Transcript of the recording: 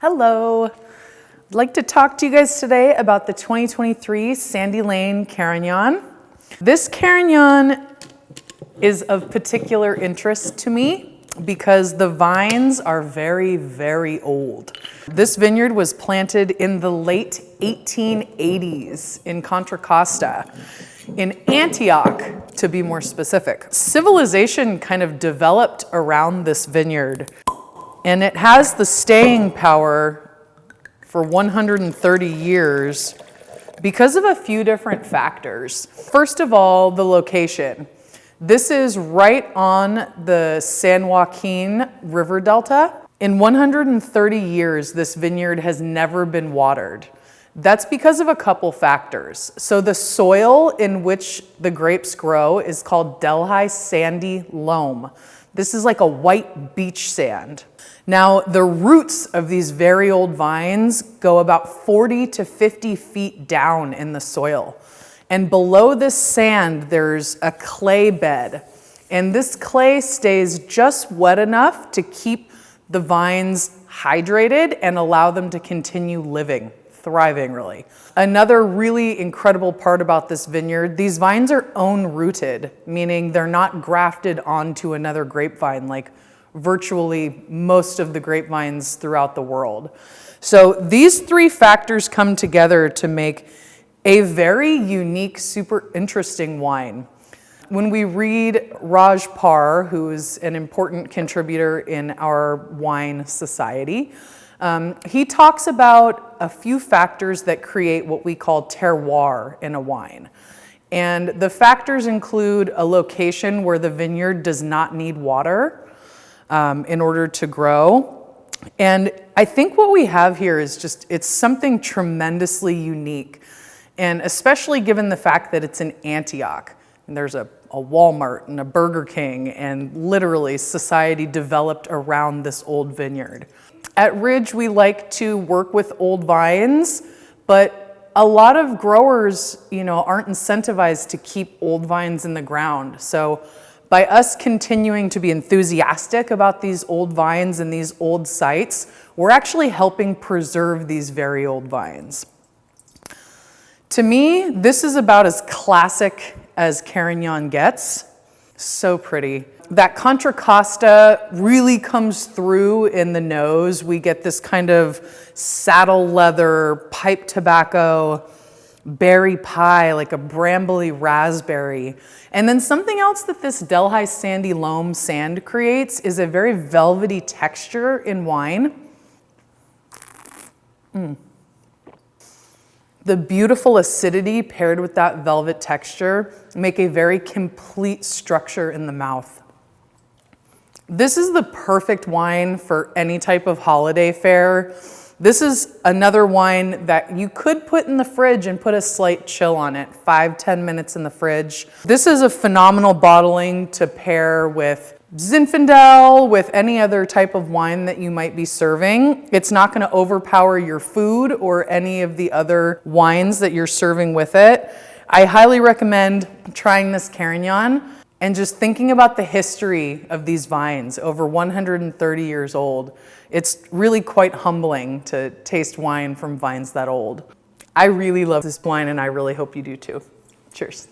Hello. I'd like to talk to you guys today about the 2023 Sandy Lane Carignane. This Carignane is of particular interest to me because the vines are very, very old. This vineyard was planted in the late 1880s in Contra Costa, in Antioch, to be more specific. Civilization kind of developed around this vineyard, and it has the staying power for 130 years because of a few different factors. First of all, the location. This is right on the San Joaquin River Delta. In 130 years, this vineyard has never been watered. That's because of a couple factors. So the soil in which the grapes grow is called Delhi sandy loam. This is like a white beach sand. Now, the roots of these very old vines go about 40 to 50 feet down in the soil. And below this sand, there's a clay bed. And this clay stays just wet enough to keep the vines hydrated and allow them to continue living, thriving really. Another really incredible part about this vineyard, these vines are own rooted, meaning they're not grafted onto another grapevine like virtually most of the grapevines throughout the world. So these three factors come together to make a very unique, super interesting wine. When we read Raj Par, who is an important contributor in our wine society, he talks about a few factors that create what we call terroir in a wine. And the factors include a location where the vineyard does not need water in order to grow. And I think what we have here is just, it's something tremendously unique. And especially given the fact that it's in Antioch, and there's a Walmart and a Burger King, and literally society developed around this old vineyard. At Ridge, we like to work with old vines, but a lot of growers, aren't incentivized to keep old vines in the ground. So by us continuing to be enthusiastic about these old vines and these old sites, we're actually helping preserve these very old vines. To me, this is about as classic as Carignane gets. So pretty. That Contra Costa really comes through in the nose. We get this kind of saddle leather, pipe tobacco, berry pie, like a brambly raspberry. And then something else that this Delhi sandy loam sand creates is a very velvety texture in wine. The beautiful acidity paired with that velvet texture make a very complete structure in the mouth. This is the perfect wine for any type of holiday fare. This is another wine that you could put in the fridge and put a slight chill on it, 5-10 minutes in the fridge. This is a phenomenal bottling to pair with Zinfandel, with any other type of wine that you might be serving. It's not going to overpower your food or any of the other wines that you're serving with it. I highly recommend trying this Carignane and just thinking about the history of these vines, over 130 years old. It's really quite humbling to taste wine from vines that old. I really love this wine, and I really hope you do too. Cheers.